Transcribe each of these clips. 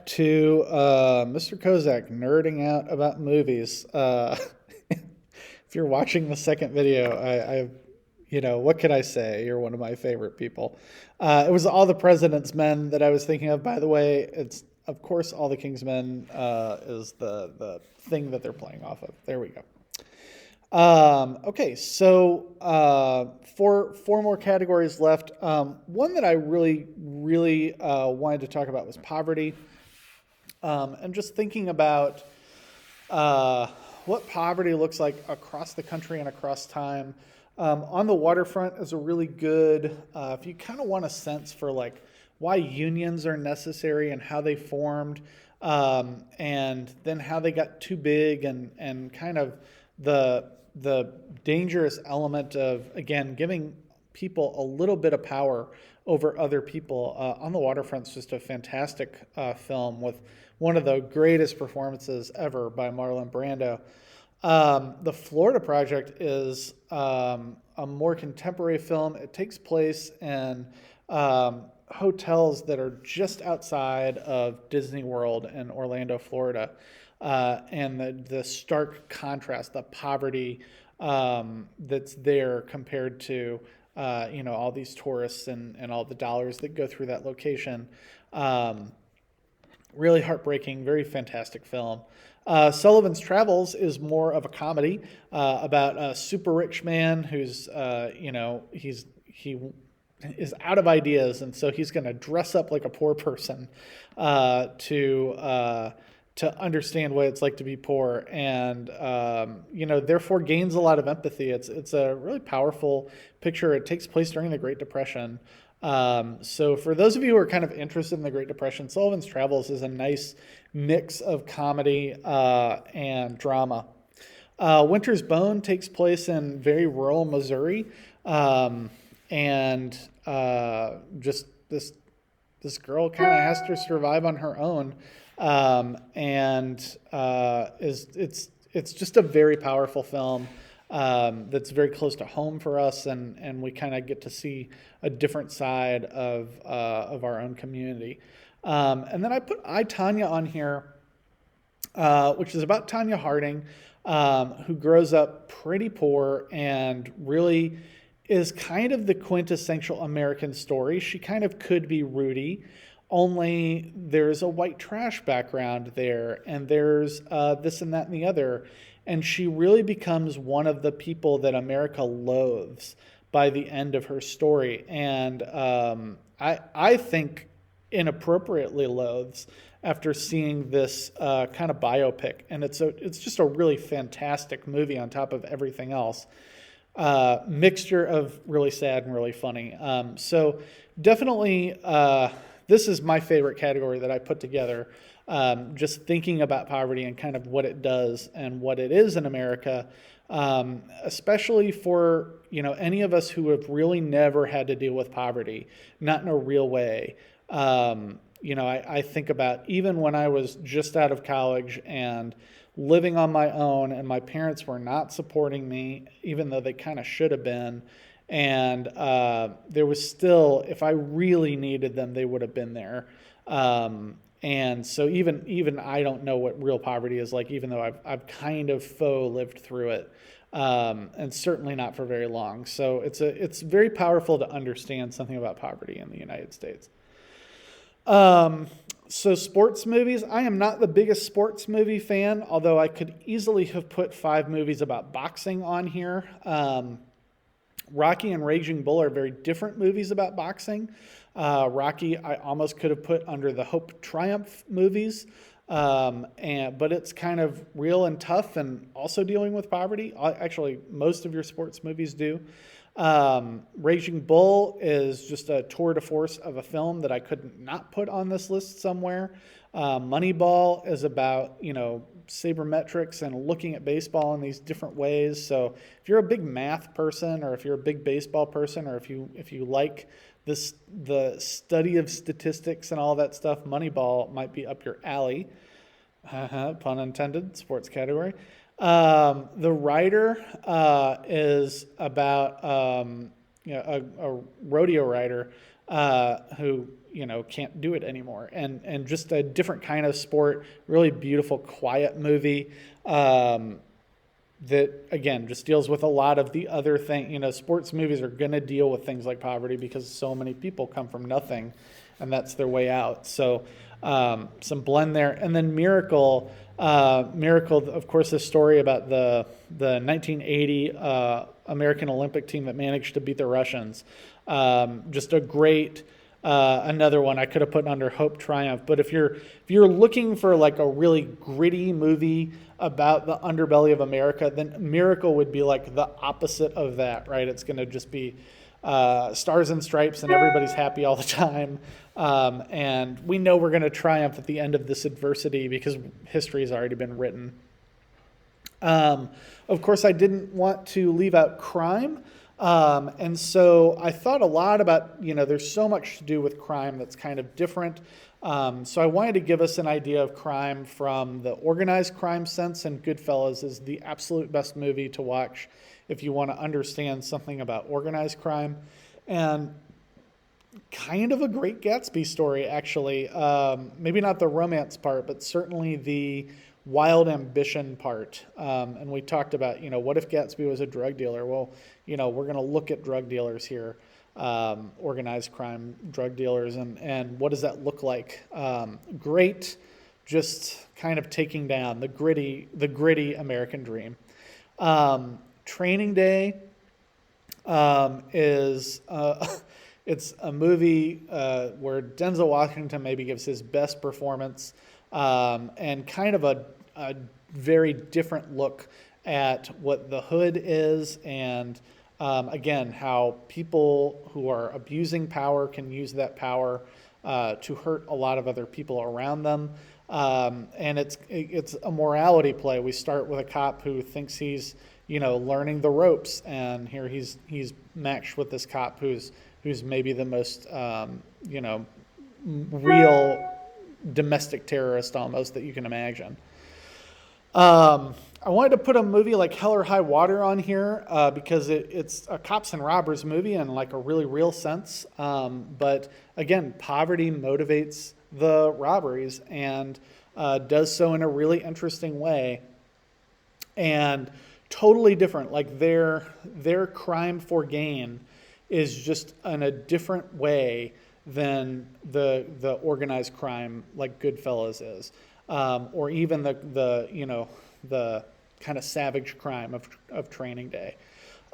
to Mr. Kozak nerding out about movies. If you're watching the second video, what can I say? You're one of my favorite people. It was All the President's Men that I was thinking of. By the way, it's of course All the King's Men is the thing that they're playing off of. There we go. Okay, so four more categories left. One that I really wanted to talk about was poverty. And just thinking about what poverty looks like across the country and across time. On the waterfront is a really good, if you kind of want a sense for like why unions are necessary and how they formed, and then how they got too big and kind of the dangerous element of, again, giving people a little bit of power over other people. On the Waterfront's just a fantastic film with one of the greatest performances ever by Marlon Brando. The Florida Project is a more contemporary film. It takes place in hotels that are just outside of Disney World in Orlando, Florida. And the stark contrast, the poverty that's there compared to all these tourists and all the dollars that go through that location. Really heartbreaking, very fantastic film. Sullivan's Travels is more of a comedy about a super rich man who's he is out of ideas, and so he's going to dress up like a poor person to understand what it's like to be poor, and therefore gains a lot of empathy. It's a really powerful picture. It takes place during the Great Depression. So for those of you who are kind of interested in the Great Depression, Sullivan's Travels is a nice mix of comedy and drama. Winter's Bone takes place in very rural Missouri, and just this girl kind of has to survive on her own, it's just a very powerful film. That's very close to home for us, and we kind of get to see a different side of our own community. And then I put I, Tonya on here, which is about Tonya Harding, who grows up pretty poor and really is kind of the quintessential American story. She kind of could be Rudy, only there's a white trash background there, and there's this and that and the other. And she really becomes one of the people that America loathes by the end of her story. And I think inappropriately loathes after seeing this kind of biopic. And it's just a really fantastic movie on top of everything else. Mixture of really sad and really funny. So definitely, this is my favorite category that I put together. Just thinking about poverty and kind of what it does and what it is in America, especially for any of us who have really never had to deal with poverty, not in a real way. I think about even when I was just out of college and living on my own, and my parents were not supporting me, even though they kind of should have been. And there was still, if I really needed them, they would have been there. And so even I don't know what real poverty is like, even though I've kind of faux lived through it, and certainly not for very long. So it's very powerful to understand something about poverty in the United States. So sports movies, I am not the biggest sports movie fan, although I could easily have put 5 movies about boxing on here. Rocky and Raging Bull are very different movies about boxing. Rocky, I almost could have put under the Hope Triumph movies, but it's kind of real and tough and also dealing with poverty. Actually, most of your sports movies do. Raging Bull is just a tour de force of a film that I could not put on this list somewhere. Moneyball is about, sabermetrics and looking at baseball in these different ways. So if you're a big math person, or if you're a big baseball person, or if you like the study of statistics and all that stuff, Moneyball might be up your alley. Pun intended, sports category. The Rider is about a rodeo rider who can't do it anymore. And just a different kind of sport, really beautiful, quiet movie. That again just deals with a lot of the other thing. Sports movies are going to deal with things like poverty because so many people come from nothing, and that's their way out. So some blend there, and then Miracle. Miracle, of course, this story about the 1980 American Olympic team that managed to beat the Russians. Just a great. Another one I could have put under Hope Triumph, but if you're looking for like a really gritty movie about the underbelly of America, then Miracle would be like the opposite of that, right? It's going to just be stars and stripes and everybody's happy all the time, and we know we're going to triumph at the end of this adversity because history has already been written. Of course, I didn't want to leave out crime. And so I thought a lot about, there's so much to do with crime that's kind of different. So I wanted to give us an idea of crime from the organized crime sense, and Goodfellas is the absolute best movie to watch if you want to understand something about organized crime. And kind of a Great Gatsby story, actually. Maybe not the romance part, but certainly the wild ambition part. And we talked about, what if Gatsby was a drug dealer? Well, we're going to look at drug dealers here, organized crime drug dealers, and what does that look like? Great, just kind of taking down the gritty American dream. Training Day is it's a movie where Denzel Washington maybe gives his best performance, and kind of a very different look at what the hood is, and again, how people who are abusing power can use that power to hurt a lot of other people around them. And it's a morality play. We start with a cop who thinks he's learning the ropes, and here he's matched with this cop who's maybe the most real domestic terrorist almost that you can imagine. I wanted to put a movie like Hell or High Water on here because it's a cops and robbers movie in like a really real sense. But again, poverty motivates the robberies and does so in a really interesting way, and totally different. Like their crime for gain is just in a different way than the organized crime like Goodfellas is, or even the kind of savage crime of Training Day.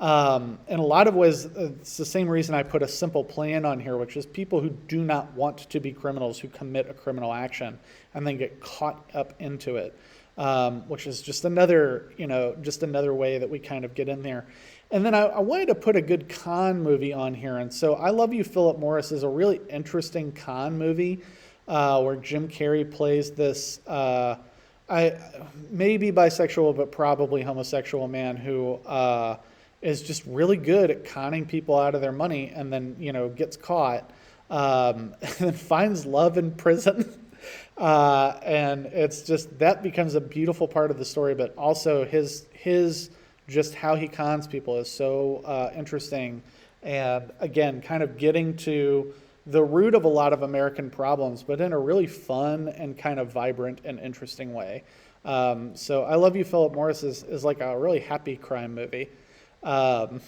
In a lot of ways, it's the same reason I put A Simple Plan on here, which is people who do not want to be criminals who commit a criminal action and then get caught up into it, which is just another way that we kind of get in there. And then I wanted to put a good con movie on here. And so I Love You, Philip Morris is a really interesting con movie where Jim Carrey plays this maybe bisexual, but probably homosexual man who is just really good at conning people out of their money, and then gets caught, and then finds love in prison, and it's just that becomes a beautiful part of the story. But also his just how he cons people is so interesting, and again, kind of getting to the root of a lot of American problems, but in a really fun and kind of vibrant and interesting way. So I Love You, Philip Morris is like a really happy crime movie. And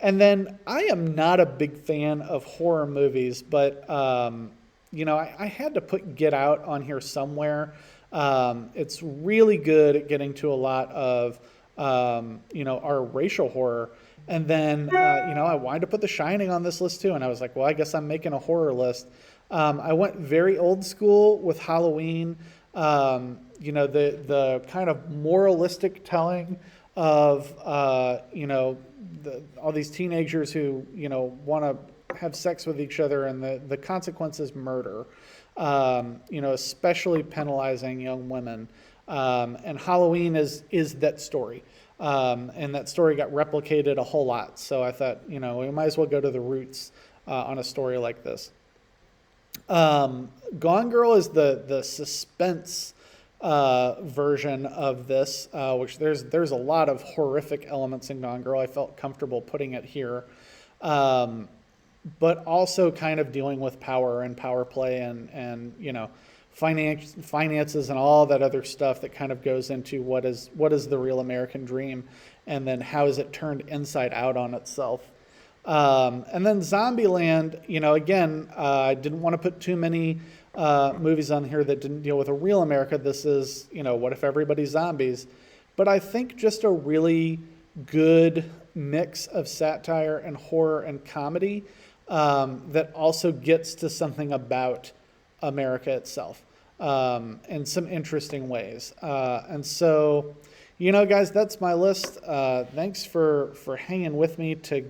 then I am not a big fan of horror movies, but, I had to put Get Out on here somewhere. It's really good at getting to a lot of, our racial horror. And then, I wanted to put The Shining on this list too. And I was like, well, I guess I'm making a horror list. I went very old school with Halloween. The kind of moralistic telling of, all these teenagers who, want to have sex with each other, and the consequence is murder, especially penalizing young women. And Halloween is that story. And that story got replicated a whole lot. So I thought, we might as well go to the roots on a story like this. Gone Girl is the suspense version of this, which there's a lot of horrific elements in Gone Girl. I felt comfortable putting it here. but also kind of dealing with power and power play and finances and all that other stuff that kind of goes into what is the real American dream, and then how is it turned inside out on itself. And then Zombieland, again, I didn't want to put too many movies on here that didn't deal with a real America. This is, what if everybody's zombies? But I think just a really good mix of satire and horror and comedy that also gets to something about America itself in some interesting ways. And so, guys, that's my list. Thanks for hanging with me to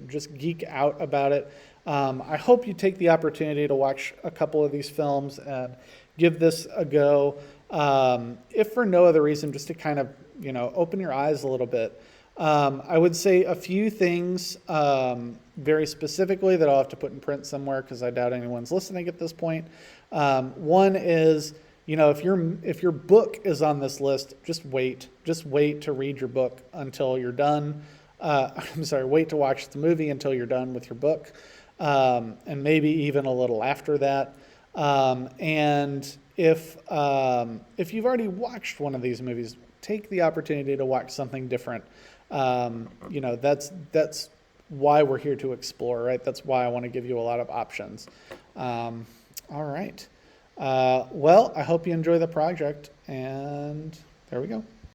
just geek out about it. I hope you take the opportunity to watch a couple of these films and give this a go. If for no other reason, just to kind of, open your eyes a little bit. I would say a few things very specifically that I'll have to put in print somewhere because I doubt anyone's listening at this point. One is, if your book is on this list, just wait to read your book until you're done. Wait to watch the movie until you're done with your book, and maybe even a little after that. And if you've already watched one of these movies, take the opportunity to watch something different. That's why we're here to explore, right? That's why I want to give you a lot of options. All right. Well, I hope you enjoy the project, and there we go.